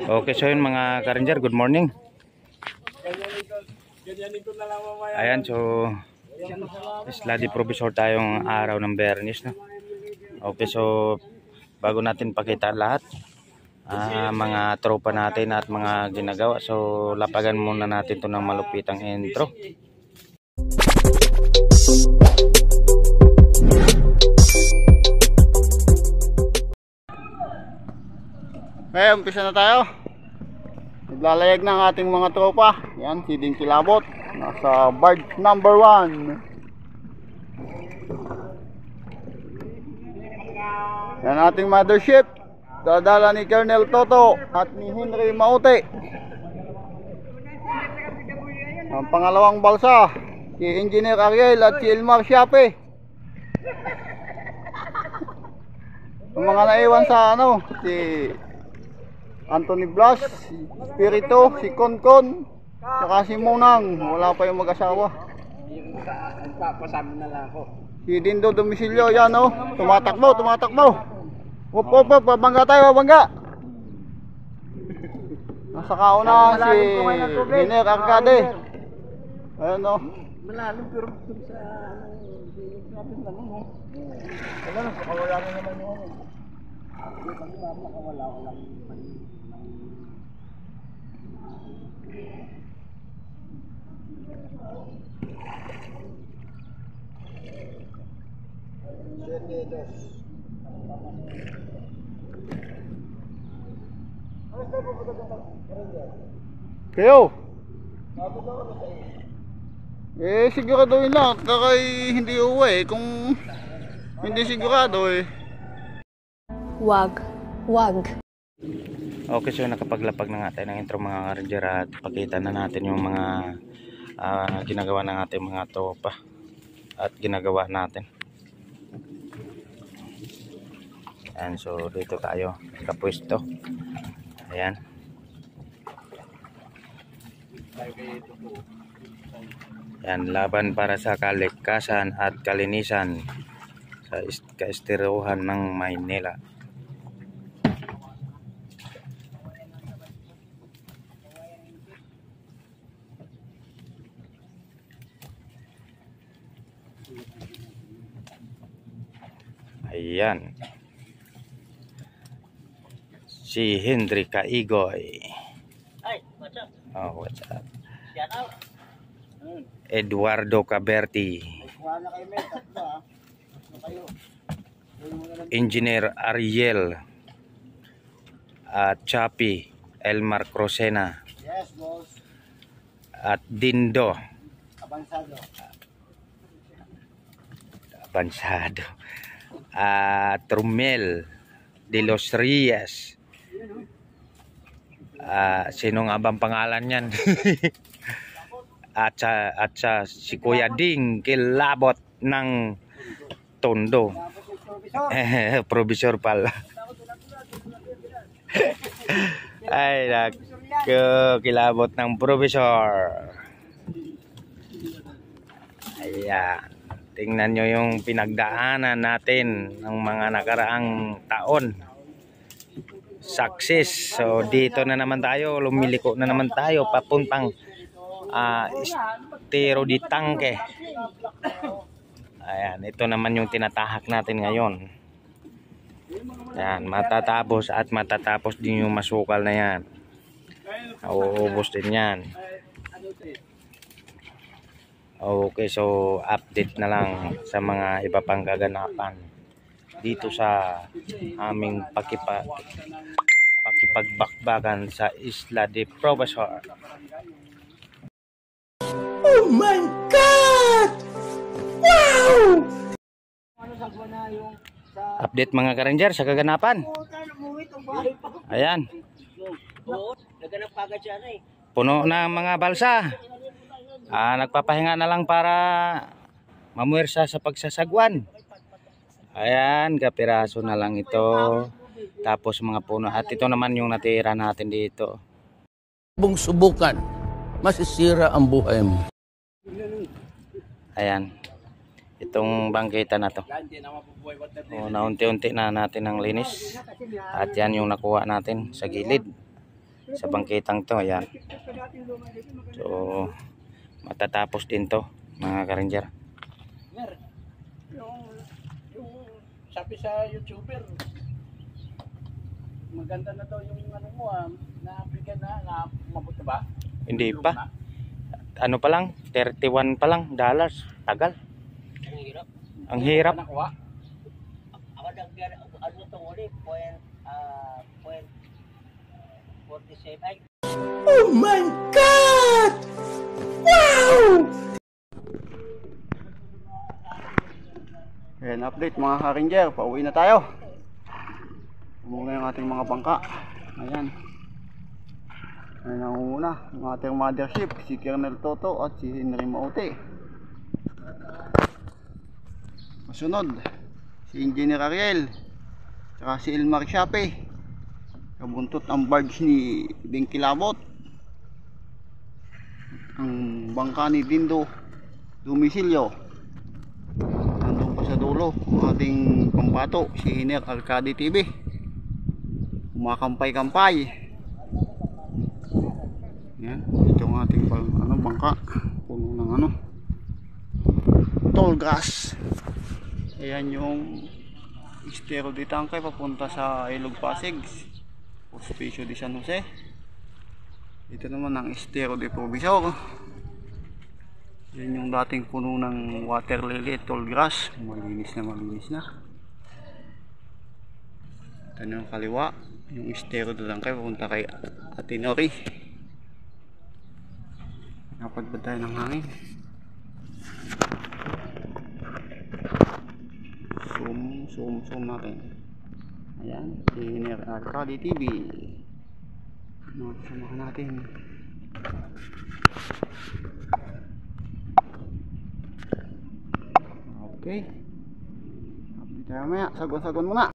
Okay, so yun mga ka-ranger, good morning. Ayan, so Slady Provisor tayong araw ng Biyernes, no? Okay, so bago natin pakita lahat mga tropa natin at mga ginagawa, so lapagan muna natin to ng malupitang intro. Okay, umpisa na tayo. Naglalayag ng ating mga tropa. Yan, si Ding Kilabot. Nasa barge number 1. Yan ating mothership. Dadala ni Colonel Toto at ni Henry Maute. Ang pangalawang balsa, si Engineer Ariel at si Elmar Siape. Ang mga naiwan sa si Anthony Blas, si Spirito, si Konkon, saka si Munang, wala pa yung mag-asawa. Si Dindo Domisilio, yan tumatakbo. Up, babangga tayo, babangga. Nasa kauna si Giner Arcade. Ayan malalim pero sa wala na, wala na naman yung wala. Kayo? Siguraduhin lang kakay hindi uwi kung hindi sigurado Wag. Okay, so nakapaglapag na nga tayo ng intro mga ka-ranger at pakita na natin yung mga ginagawa ng ating mga tropa at ginagawa natin. Ayan, so dito tayo nakapwesto. Ayan. Ayan, laban para sa kalikasan at kalinisan sa kaestiruhan ng Maynila. Ayan. Si Henry Caigoy. What's up? Oh, what's up? Shout out. Eduardo Caberti. Engineer Ariel at Chapi Elmar Crosena. Yes, boss. At Dindo Abansado. At Rumel de los Rias. Sino nga bang pangalan yan? at si Kuya Ding Kilabot ng Tondo. Provisor pala. Ay, Kilabot ng Provisor. Ayan. Tingnan nyo yung pinagdaanan natin ng mga nakaraang taon. Success. So dito na naman tayo, lumiliko na naman tayo papuntang Estero de Tangke. Ayan, ito naman yung tinatahak natin ngayon. Ayan, matatapos din yung masukal na yan. Nauubos din yan. Okay, so update na lang sa mga iba pang kaganapan dito sa aming pakipagbakbakan sa Isla de Provisor. Oh my God! Wow! Update mga ka-ranger sa kaganapan. Ayan. Naganap agad siya na Puno na ang mga balsa. Nagpapahinga na lang para mamuwersa sa pagsasagwan. Ayan, kapiraso na lang ito. Tapos mga puno. At ito naman yung natira natin dito. Bung subukan, masisira ang buhay mo. Ayan. Itong bangkita na to. Naunti-unti na natin ang linis. At yan yung nakuha natin sa gilid. sa bangkitang to. Ayan. So matatapos din to mga ka-ranger. Yung sabi sa YouTuber, maganda na daw yung ano mo na-bigyan na mabuti ba? Hindi pa. Ano pa lang? 31 pa lang dollars. Tagal. Ang hirap. Ang hirap. Nakuha. Ako ano to ulit? Point 47. Ay, Oh my God! Wow! Ayan, update mga ka-ranger, pauwi na tayo. Umuna yung ating mga bangka. Ayan. Ayan ang una, yung ating mothership, si Colonel Toto at si Henry Maute. Masunod, si Engineer Ariel, saka si Elmar Siape. Kabuntot ang barge ni Beng Kilabot. Ang bangka ni Dindo Dumisilyo. Nandun pa sa dulo ang ating pambato, si Hiner Arcade TV. Kumakampay-kampay. Yan, ito ang ating bangka. Puno ng tall grass. Ayan yung estero de Tangkay papunta sa Ilog Pasig, Hospicio de San Jose. Ito naman ang estero de Provisor. Yan yung dating puno ng water lily, tall grass. Malinis na. Ito na yung kaliwa, yung estero de Tangkay papunta kay Atinori. Dapat ba tayo ng hangin? Zoom natin. Ayan, Engineer Arcade TV. Samahan natin. Okay. Update tayo maya. Sagon muna.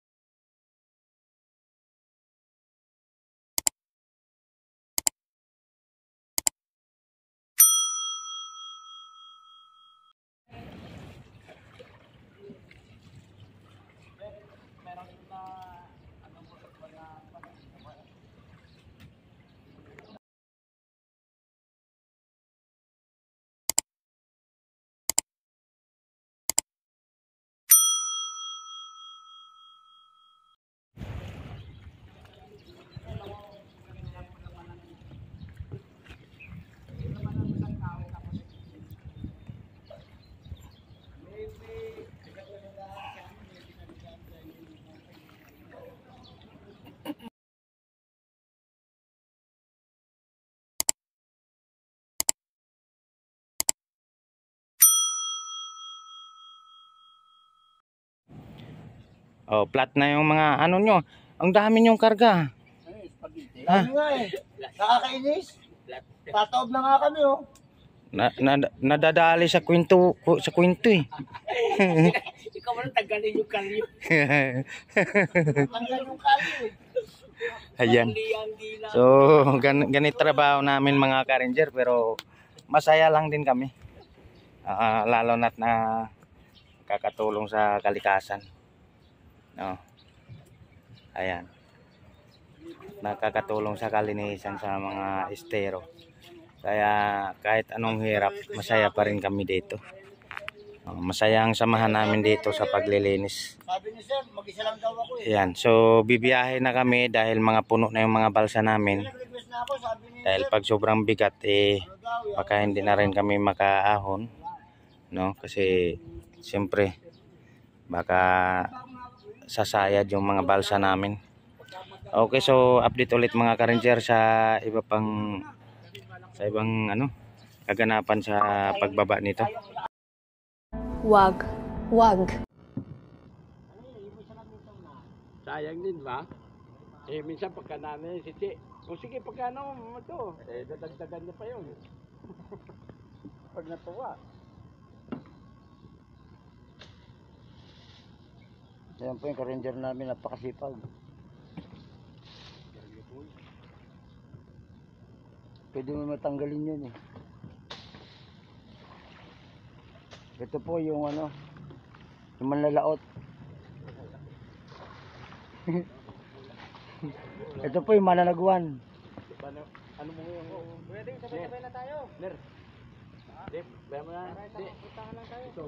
Oh, flat na yung mga ano nyo. Ang dami nyong karga. Dami nga eh. Nakakainis. Tataob na nga kami oh. Nadadali sa kwento eh. ikaw mo lang tanggalin yung kalyo. Tanggal yung kalyo eh. Ayan. So, ganit trabaho namin mga ka-ranger, pero masaya lang din kami. Lalo na't na kakatulong sa kalikasan. No. Ayan. Nakakatulong sa kalinisan sa mga estero. Kaya kahit anong hirap, masaya pa rin kami dito. Masaya ang samahan namin dito sa paglilinis. Sabi ni Sir, mag-isa lang daw ako eh. Ayan. So bibiyahe na kami dahil mga puno na yung mga balsa namin. Nag-request na ako, sabi ni Dahil pag sobrang bigat baka hindi na rin kami makaahon, no? Kasi siyempre baka sasayad yung mga balsa namin. Okay, so update ulit mga ka-ranger sa ibang kaganapan sa pagbaba nito. Wag. Sayang din ba? Minsan pagka nanay siti, sige pagka mo ito, dadagdagan niya pa yun. Pag natuwa. Ayan po yung ka-ranger namin, napakasipag. Pwede mo matanggalin yun eh. Ito po yung yung manlalaot. Ito po yung mananagwan. Ano mo yung... Pwede, sabay-sabay na tayo. Ner. Dip, bayan mo na. Puntahan lang tayo. Ito,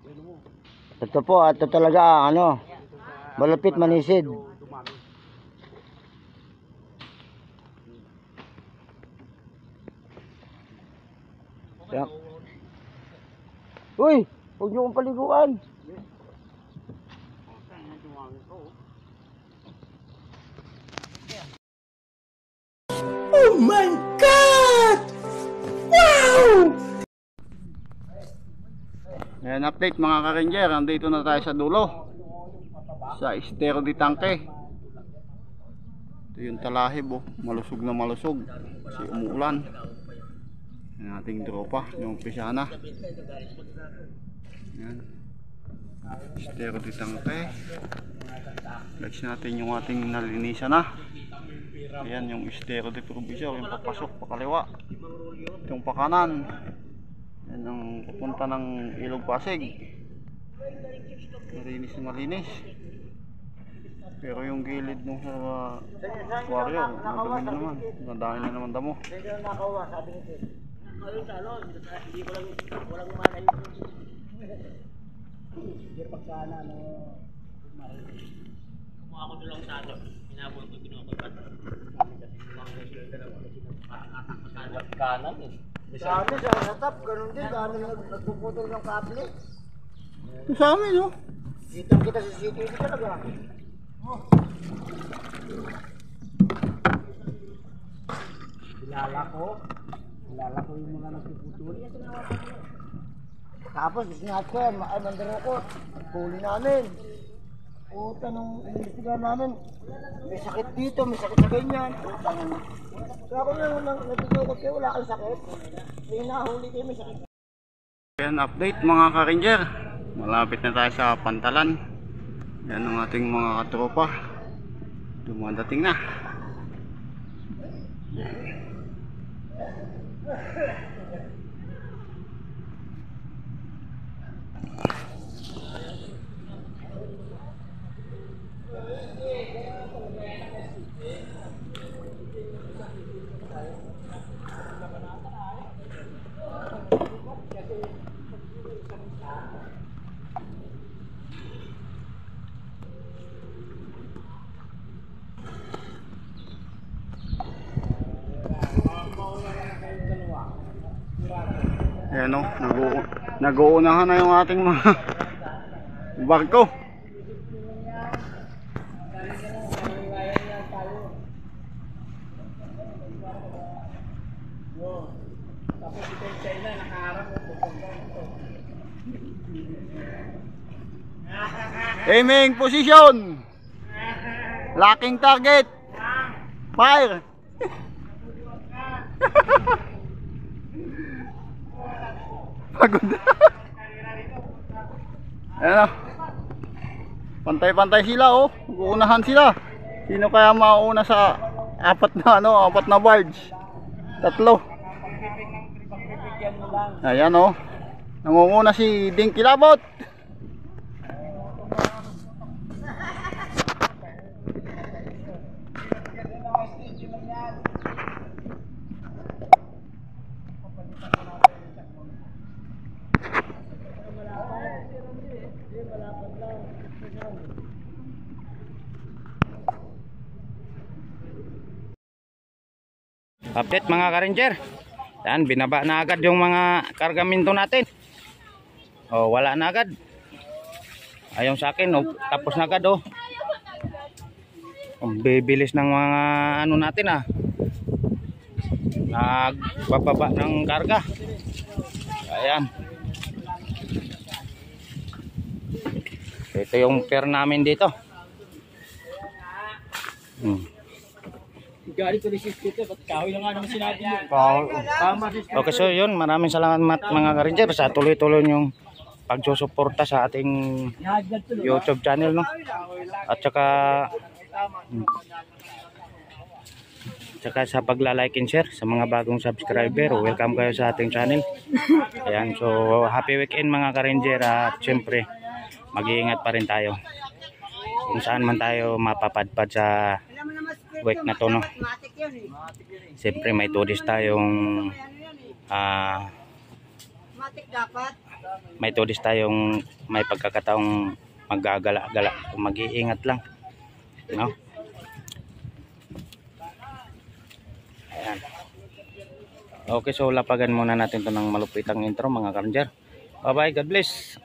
ano mo. Ito po, ito talaga, ano, malupit manisid. Dumami. Yan. Uy, huwag niyo kong paliguan. Ayan, update mga ka-ranger, andito na tayo sa dulo sa Estero de Tanque. Ito yung talahib, oh. Malusog na malusog kasi umuulan. Ayan ating tropa, yung pisana. Ayan, Estero de Tanque. Flex natin yung ating nalinisan na. Ayan yung Estero de Proviso, yung papasok pakaliwa, yung pakanan. Yan ang pupunta ng Ilog Pasig. Malinis na malinis. Pero yung gilid nung sa aquarium, madumi na naman. Nadami na naman damo. Kanan eh. Sa amin, sa natap, ganun din. Ganun nagpuputol ng kable. Ito sa amin, oh. Kitang kita sa CCTV talaga. Kilala ko yung mga nagpuputol. Tapos, snatcher, ay mandarokot. Huli namin. Puta nung inimbestigahan namin. May sakit dito, may sakit sa ganyan. Puta nung... Kaya ako nang natutukot kayo, wala kang sakit. May nahuli kayo, may sakit. Ayan, update mga ka-ranger. Malapit na tayo sa Pantalan. Yan ang ating mga katropa. Dumadating na. Ayan, o, nag-uunahan na yung ating mga barko. Aiming position, locking target, fire. Pagod na. Ayan o, pantay-pantay sila, oh. Mag-uunahan sila. Sino kaya mauuna sa apat na barge? Tatlo. Ayan o, nangunguna si Dinky Labot. Update mga ka-ranger. Yan, binaba na agad yung mga kargamento natin. Oh, wala na agad. Ayun sa akin, oh, tapos na agad, oh. Ang bibilis ng mga ano natin, ah. Nagbababa ng karga. Ayan. Ito yung pier namin dito. Galing ko ni Sister, ba't kahoy na nga naman sinabi niyo? Okay, so yun, maraming salamat mga ka-ranger sa tuloy-tuloy yung pagsusuporta sa ating YouTube channel, no? At saka sa pagla-like and share sa mga bagong subscriber. Welcome kayo sa ating channel. Ayan, so happy weekend mga ka-ranger, at syempre mag-iingat pa rin tayo kung saan man tayo mapapadpad sa bike na to, no. Siyempre may tourist tayong may tourist tayong may pagkakataong maggagala-gala, mag-iingat lang, no. Ayan. Okay, so lapagan muna natin to ng malupitang intro mga ka-ranger. Bye bye, God bless.